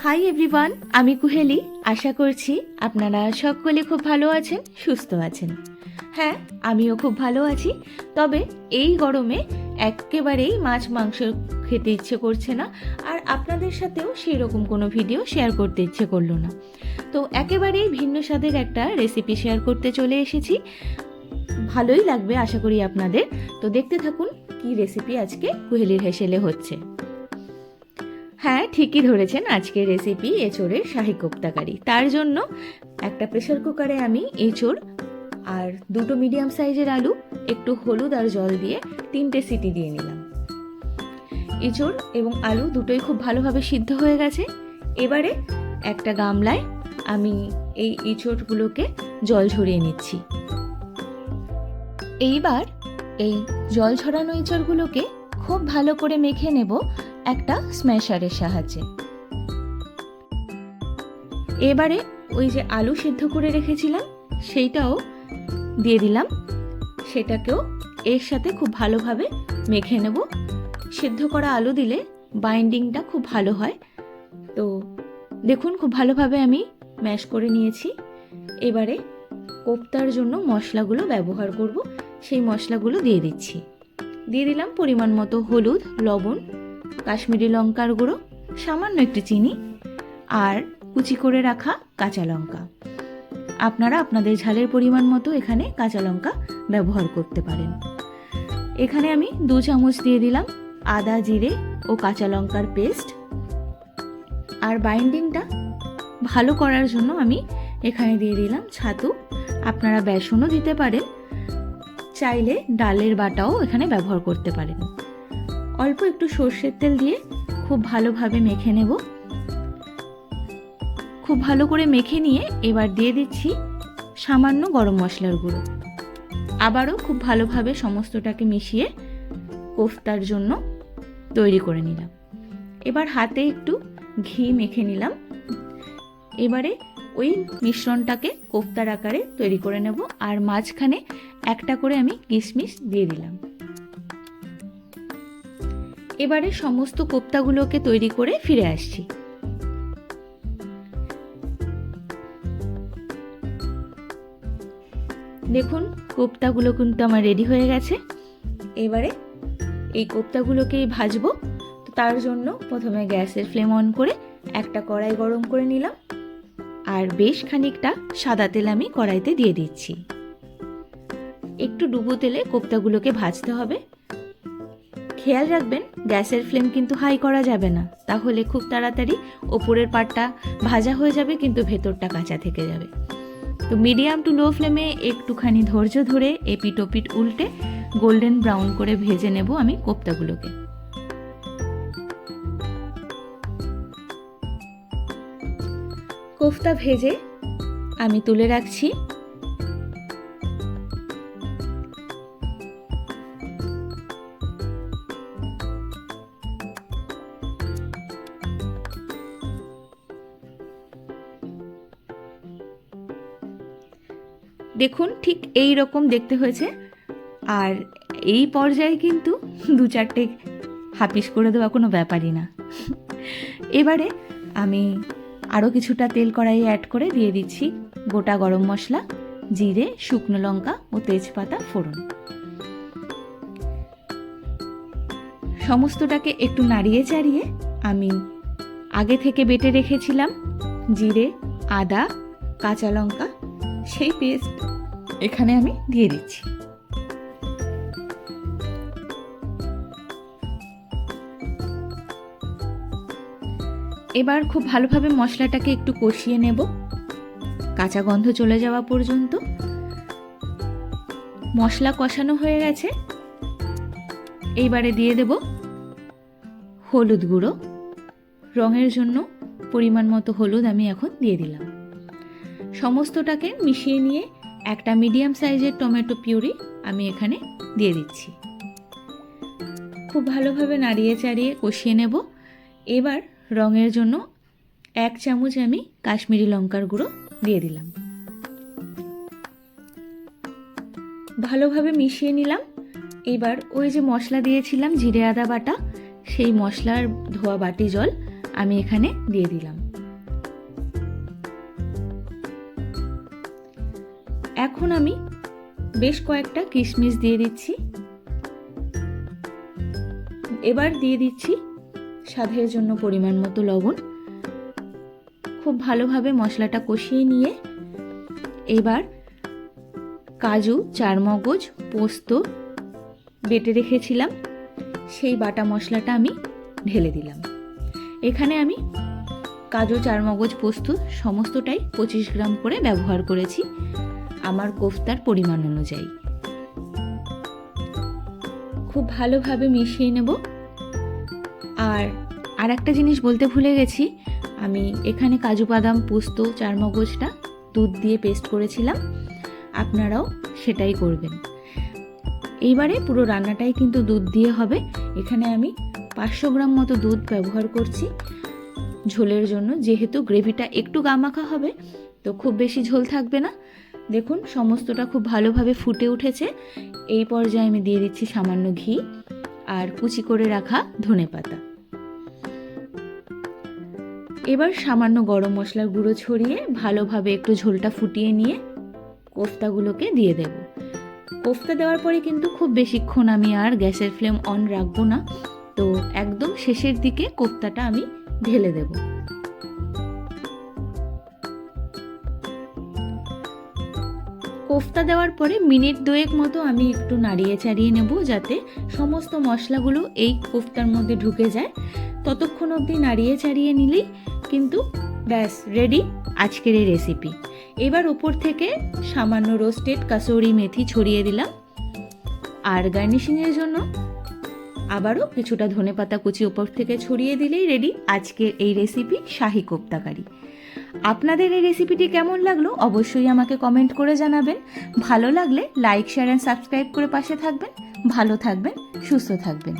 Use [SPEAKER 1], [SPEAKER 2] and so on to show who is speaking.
[SPEAKER 1] Hi everyone, আমি কুহেলি। আশা করছি আপনারা সকলে খুব ভালো আছেন, সুস্থ আছেন। হ্যাঁ, আমিও খুব ভালো আছি। তবে এই গরমে একেবারেই মাছ মাংস খেতে ইচ্ছে করছে না, আর আপনাদের সাথেও সেই রকম কোনো ভিডিও শেয়ার করতে ইচ্ছে করলো না। তো একেবারেই ভিন্ন স্বাদের একটা রেসিপি শেয়ার করতে চলে এসেছি। ভালোই লাগবে আশা করি আপনাদের। তো দেখতে থাকুন কি রেসিপি আজকে কুহেলির হেসেলে হচ্ছে। হ্যাঁ, ঠিকই ধরেছেন, আজকের রেসিপি এঁচোড়ের শাহী কোপ্তা কারি। তার জন্য একটা প্রেসার কুকারে আমি এঁচোড় আর দুটো মিডিয়াম সাইজের আলু একটু হলুদ আর জল দিয়ে 3টে সিটি দিয়ে নিলাম। এঁচোড় এবং আলু দুটোই খুব ভালোভাবে সিদ্ধ হয়ে গেছে। এবারে একটা গামলায় আমি এই এঁচোড়গুলোকে জল ঝরিয়ে নিচ্ছি। এইবার এই জল ঝরানো এঁচোড়গুলোকে খুব ভালো করে মেখে নেব একটা স্ম্যাশারের সাহায্যে। এবারে ওই যে আলু সিদ্ধ করে রেখেছিলাম সেইটাও দিয়ে দিলাম, সেটাকেও এর সাথে খুব ভালোভাবে মেখে নেব। সিদ্ধ করা আলু দিলে বাইন্ডিংটা খুব ভালো হয়। তো দেখুন খুব ভালোভাবে আমি ম্যাশ করে নিয়েছি। এবারে কোপ্তার জন্য মশলাগুলো ব্যবহার করব, সেই মশলাগুলো দিয়ে দিচ্ছি। দিয়ে দিলাম পরিমাণ মতো হলুদ, লবণ, কাশ্মীরি লঙ্কার গুঁড়ো, সামান্য একটু চিনি আর কুচি করে রাখা কাঁচা লঙ্কা। আপনারা আপনাদের ঝালের পরিমাণ মতো এখানে কাঁচা লঙ্কা ব্যবহার করতে পারেন। এখানে আমি 2 চামচ দিয়ে দিলাম আদা, জিরে ও কাঁচা লঙ্কার পেস্ট। আর বাইন্ডিংটা ভালো করার জন্য আমি এখানে দিয়ে দিলাম ছাতু। আপনারা বেসনও দিতে পারেন, চাইলে ডালের বাটাও এখানে ব্যবহার করতে পারেন। অল্প একটু সর্ষের তেল দিয়ে খুব ভালোভাবে মেখে নেব। খুব ভালো করে মেখে নিয়ে এবার দিয়ে দিচ্ছি সামান্য গরম মশলার গুঁড়ো। আবারও খুব ভালোভাবে সমস্তটাকে মিশিয়ে কোফতার জন্য তৈরি করে নিলাম। এবার হাতে একটু ঘি মেখে নিলাম। এবারে ওই মিশ্রণটাকে কোফতার আকারে তৈরি করে নেব, আর মাঝখানে একটা করে আমি কিশমিশ দিয়ে দিলাম। এবারে সমস্ত কোপ্তাগুলোকে তৈরি করে ফিরে আসছি। দেখুন কোপ্তাগুলো কিন্তু আমার রেডি হয়ে গেছে। এবারে এই কোপ্তাগুলোকেই ভাজবো। তো তার জন্য প্রথমে গ্যাসের ফ্লেম অন করে একটা কড়াই গরম করে নিলাম, আর বেশ খানিকটা সাদা তেল আমি কড়াইতে দিয়ে দিচ্ছি। একটু ডুবো তেলে কোপ্তাগুলোকে ভাজতে হবে। খেয়াল রাখবেন গ্যাসের ফ্লেম কিন্তু হাই করা যাবে না, তাহলে খুব তাড়াতাড়ি ওপরের পাটটা ভাজা হয়ে যাবে কিন্তু ভেতরটা কাঁচা থেকে যাবে। তো মিডিয়াম টু লো ফ্লেমে একটুখানি ধৈর্য ধরে এপিট ওপিট উল্টে গোল্ডেন ব্রাউন করে ভেজে নেব আমি কোপ্তাগুলোকে। কোফতা ভেজে আমি তুলে রাখছি। দেখুন ঠিক এই রকম দেখতে হয়েছে, আর এই পর্যায়ে কিন্তু 2-4টে হাপিস করে দেওয়া কোনো ব্যাপারই না। এবারে আমি আরও কিছুটা তেল কড়াইয়ে অ্যাড করে দিয়ে দিচ্ছি গোটা গরম মশলা, জিরে, শুকনো লঙ্কা ও তেজপাতা ফোড়ন। সমস্তটাকে একটু নাড়িয়ে চাড়িয়ে আমি আগে থেকে বেটে রেখেছিলাম জিরে, আদা, কাঁচা লঙ্কা, সেই পেস্ট এখানে আমি দিয়ে দিচ্ছি। এবার খুব ভালোভাবে মশলাটাকে একটু কষিয়ে নেব কাঁচা গন্ধ চলে যাওয়া পর্যন্ত। মশলা কষানো হয়ে গেছে। এইবারে দিয়ে দেব হলুদ গুঁড়ো। রঙের জন্য পরিমাণ মতো হলুদ আমি এখন দিয়ে দিলাম। সমস্তটাকে মিশিয়ে নিয়ে একটা মিডিয়াম সাইজের টমেটো পিউরি আমি এখানে দিয়ে দিচ্ছি। খুব ভালোভাবে নাড়িয়ে চাড়িয়ে কষিয়ে নেব। এবার রঙের জন্য 1 চামচ আমি কাশ্মীরি লঙ্কার গুঁড়ো দিয়ে দিলাম। ভালোভাবে মিশিয়ে নিলাম। এবার ওই যে মশলা দিয়েছিলাম জিরে আদা বাটা, সেই মশলার ধোয়া বাটি জল আমি এখানে দিয়ে দিলাম। এখন আমি বেশ কয়েকটা কিশমিশ দিয়ে দিচ্ছি। এবার দিয়ে দিচ্ছি স্বাদের জন্য পরিমাণ মতো লবণ। খুব ভালোভাবে মশলাটা কষিয়ে নিয়ে এবার কাজু, চারমগজ, পোস্ত বেটে রেখেছিলাম, সেই বাটা মশলাটা আমি ঢেলে দিলাম। এখানে আমি কাজু, চারমগজ, পোস্ত সমস্তটাই 25 গ্রাম করে ব্যবহার করেছি আমার কোফতার পরিমাণ অনুযায়ী। খুব ভালোভাবে মিশিয়ে নেব। আর একটা জিনিস বলতে ভুলে গেছি, আমি এখানে কাজু, বাদাম, পোস্ত, চারমগজটা দুধ দিয়ে পেস্ট করেছিলাম, আপনারাও সেটাই করবেন। এইবারে পুরো রান্নাটাই কিন্তু দুধ দিয়ে হবে। এখানে আমি 500 গ্রাম মতো দুধ ব্যবহার করছি ঝোলের জন্য, যেহেতু গ্রেভিটা একটু গামাখা হবে, তো খুব বেশি ঝোল থাকবে না। দেখুন সমস্তটা খুব ভালোভাবে ফুটে উঠেছে। এই পর্যায়ে আমি দিয়ে দিচ্ছি সামান্য ঘি আর কুচি করে রাখা ধনেপাতা। এবার সামান্য গরম মশলার গুঁড়ো ছড়িয়ে ভালোভাবে একটু ঝোলটা ফুটিয়ে নিয়ে কোফতাগুলোকে দিয়ে দেব। কোফতা দেওয়ার পরে কিন্তু খুব বেশিক্ষণ আমি আর গ্যাসের ফ্লেম অন রাখবো না, তো একদম শেষের দিকে কোফতাটা আমি ঢেলে দেব। কোফতা দেওয়ার পরে মিনিট 2 মতো আমি একটু নাড়িয়ে চাড়িয়ে নেব, যাতে সমস্ত মশলাগুলো এই কোফতার মধ্যে ঢুকে যায়। ততক্ষণ অবধি নাড়িয়ে চাড়িয়ে নিলেই কিন্তু ব্যাস রেডি আজকের এই রেসিপি। এবার উপর থেকে সামান্য রোস্টেড কাসুরি মেথি ছড়িয়ে দিলাম, আর গার্নিশিংয়ের জন্য আবারও কিছুটা ধনেপাতা কুচি উপর থেকে ছড়িয়ে দিলেই রেডি আজকের এই রেসিপি শাহী কোফতা কারি। আপনাদের এই রেসিপিটি কেমন লাগলো অবশ্যই আমাকে কমেন্ট করে জানাবেন। ভালো লাগলে লাইক, শেয়ার অ্যান্ড সাবস্ক্রাইব করে পাশে থাকবেন। ভালো থাকবেন, সুস্থ থাকবেন।